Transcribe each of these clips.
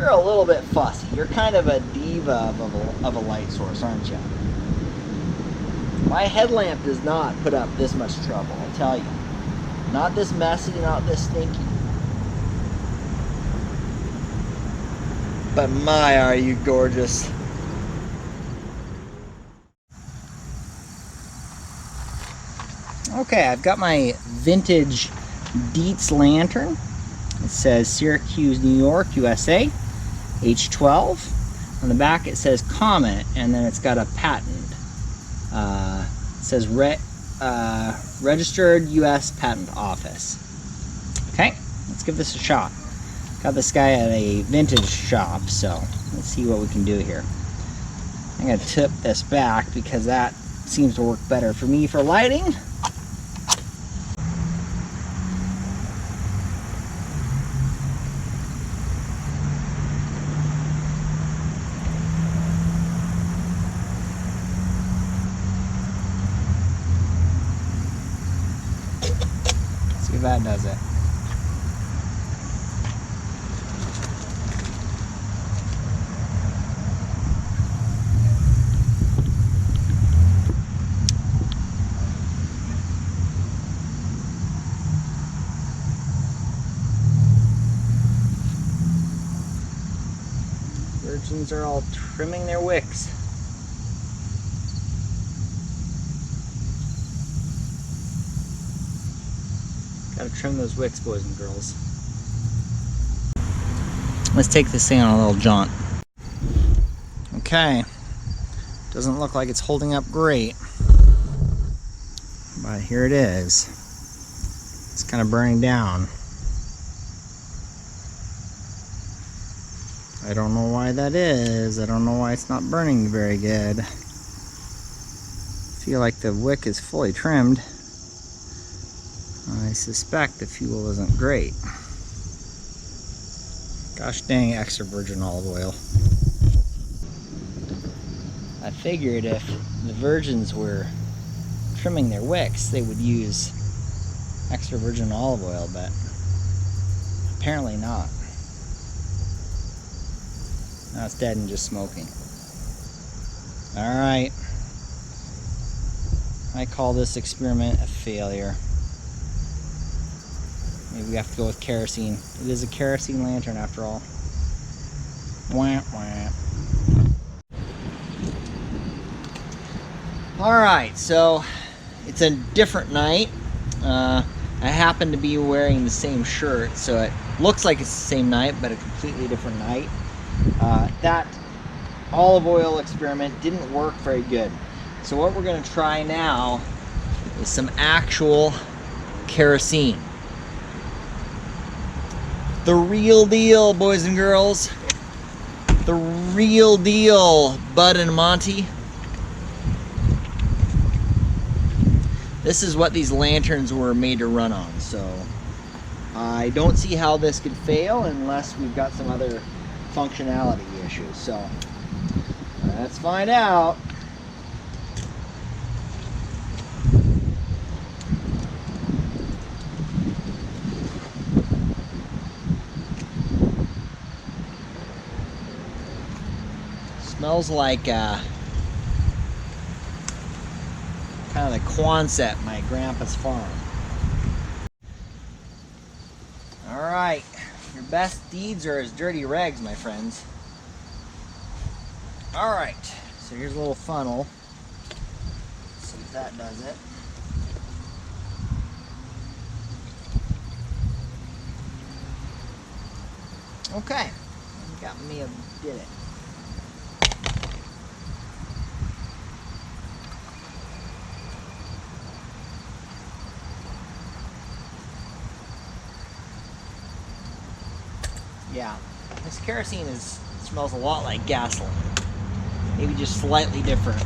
you're a little bit fussy. You're kind of a diva of a light source, aren't you? My headlamp does not put up this much trouble, I'll tell you. Not this messy, not this stinky. But my, are you gorgeous. Okay, I've got my vintage Dietz lantern. It says Syracuse, New York, USA, H12. On the back it says Comet, and then it's got a patent. It says Registered U.S. Patent Office. Okay, let's give this a shot. Got this guy at a vintage shop, so let's see what we can do here. I'm going to tip this back because that seems to work better for me for lighting. See if that does it. Virgins are all trimming their wicks. Gotta trim those wicks, boys and girls. Let's take this thing on a little jaunt. Okay, doesn't look like it's holding up great, but here it is. It's kind of burning down. I don't know why that is. I don't know why it's not burning very good. I feel like the wick is fully trimmed. I suspect the fuel isn't great. Gosh dang extra virgin olive oil. I figured if the virgins were trimming their wicks, they would use extra virgin olive oil, but apparently not. Now it's dead and just smoking. Alright. I call this experiment a failure. Maybe we have to go with kerosene. It is a kerosene lantern after all. Wah, wah. Alright, so it's a different night. I happen to be wearing the same shirt, so it looks like it's the same night, but a completely different night. That olive oil experiment didn't work very good. So what we're going to try now is some actual kerosene. The real deal, boys and girls. The real deal, Bud and Monty. This is what these lanterns were made to run on, so I don't see how this could fail unless we've got some other functionality issues. So let's find out. Smells like kind of the Quonset, my grandpa's farm. All right, your best deeds are as dirty rags, my friends. All right, so here's a little funnel. Let's see if that does it. Okay, got me a did it. Yeah, this kerosene smells a lot like gasoline. Maybe just slightly different.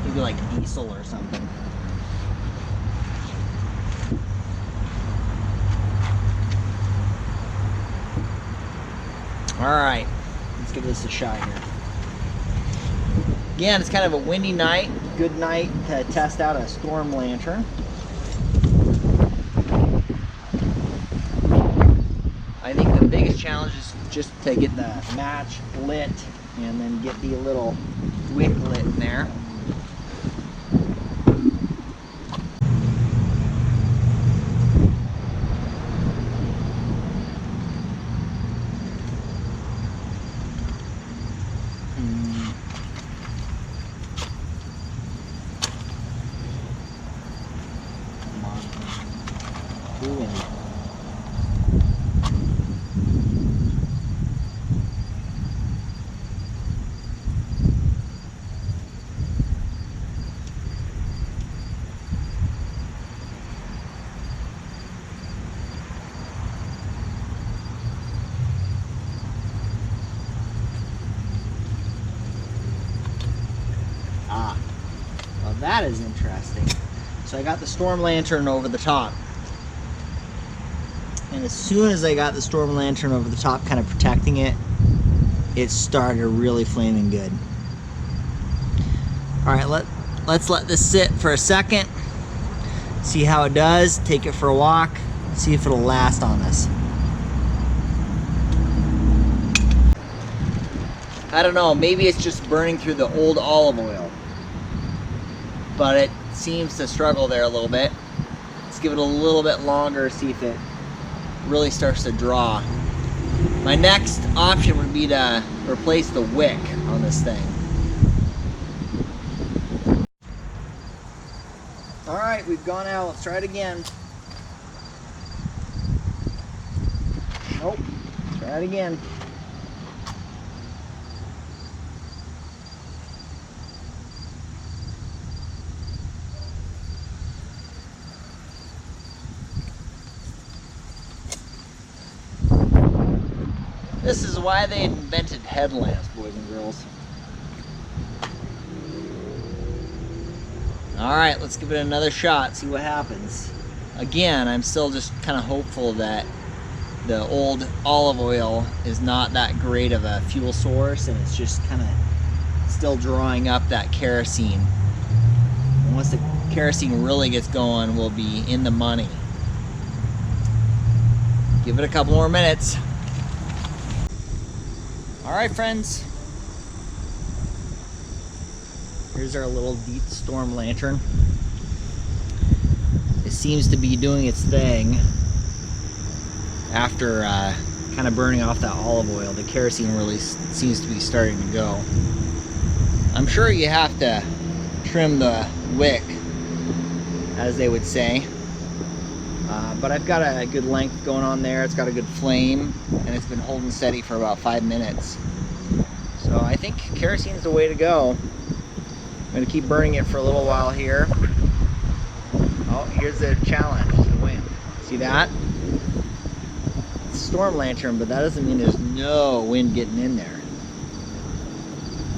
Maybe like diesel or something. Alright, let's give this a shot here. Again, it's kind of a windy night. Good night to test out a storm lantern. I think the biggest biggest challenge is just to get the match lit and then get the little wick lit in there. Well, that is interesting. So I got the storm lantern over the top. And as soon as I got the storm lantern over the top, kind of protecting it, it started really flaming good. All right, let's let this sit for a second. See how it does. Take it for a walk. See if it'll last on us. I don't know, maybe it's just burning through the old olive oil. But it seems to struggle there a little bit. Let's give it a little bit longer, see if it really starts to draw. My next option would be to replace the wick on this thing. All right, we've gone out. Let's try it again. Nope. Try it again. This is why they invented headlamps, boys and girls. All right, let's give it another shot, see what happens. Again, I'm still just kind of hopeful that the old olive oil is not that great of a fuel source, and it's just kind of still drawing up that kerosene. And once the kerosene really gets going, we'll be in the money. Give it a couple more minutes. All right, friends. Here's our little Dietz storm lantern. It seems to be doing its thing after kind of burning off that olive oil. The kerosene really seems to be starting to go. I'm sure you have to trim the wick, as they would say. But I've got a good length going on there. It's got a good flame, and it's been holding steady for about 5 minutes. So I think kerosene is the way to go. I'm going to keep burning it for a little while here. Oh, here's the challenge, the wind. See that? It's a storm lantern, but that doesn't mean there's no wind getting in there.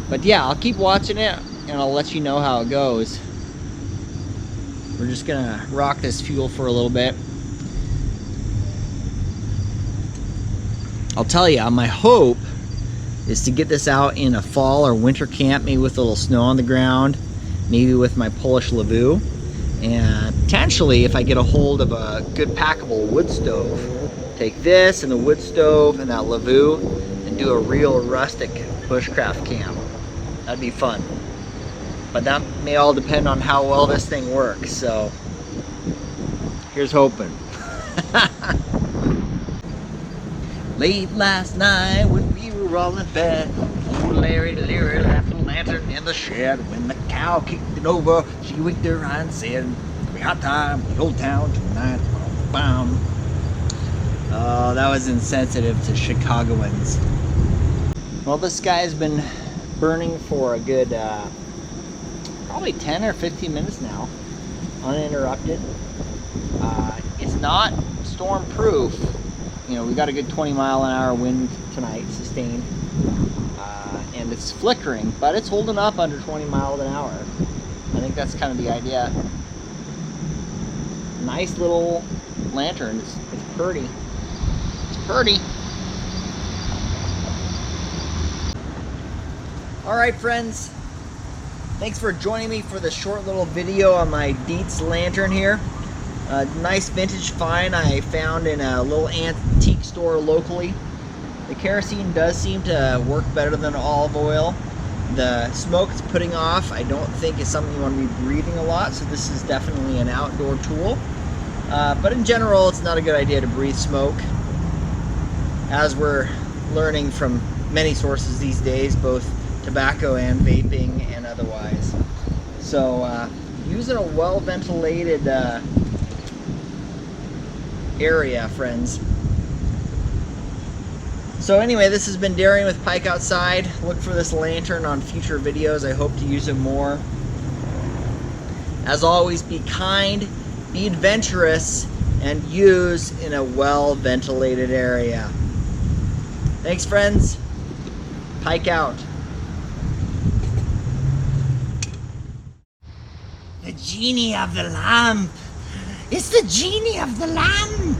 But yeah, I'll keep watching it, and I'll let you know how it goes. We're just going to rock this fuel for a little bit. I'll tell you, my hope is to get this out in a fall or winter camp, maybe with a little snow on the ground, maybe with my Polish Lavu, and potentially if I get a hold of a good packable wood stove, take this and the wood stove and that Lavu and do a real rustic bushcraft camp. That'd be fun. But that may all depend on how well this thing works, so here's hoping. Late last night when we were all in bed, old Larry left the lantern in the shed. When the cow kicked it over, she winked her eye and said, "It'll be hot time in Old Town tonight." Bam. Oh, that was insensitive to Chicagoans. Well, this guy's been burning for a good probably 10 or 15 minutes now, uninterrupted. It's not storm proof. You know, we got a good 20-mile-an-hour wind tonight, sustained, and it's flickering, but it's holding up under 20 miles an hour. I think that's kind of the idea. Nice little lantern. It's pretty. It's pretty. All right, friends. Thanks for joining me for this short little video on my Dietz lantern here. A nice vintage find I found in a little antique store locally. The kerosene does seem to work better than olive oil. The smoke it's putting off, I don't think is something you want to be breathing a lot, so this is definitely an outdoor tool. But in general, it's not a good idea to breathe smoke, as we're learning from many sources these days, both tobacco and vaping and otherwise. So use it in a well-ventilated area, friends. So anyway, this has been Daring with Pike Outside. Look for this lantern on future videos. I hope to use it more. As always, be kind, be adventurous, and use in a well-ventilated area. Thanks, friends. Pike out. The genie of the lamp. It's the genie of the lamp.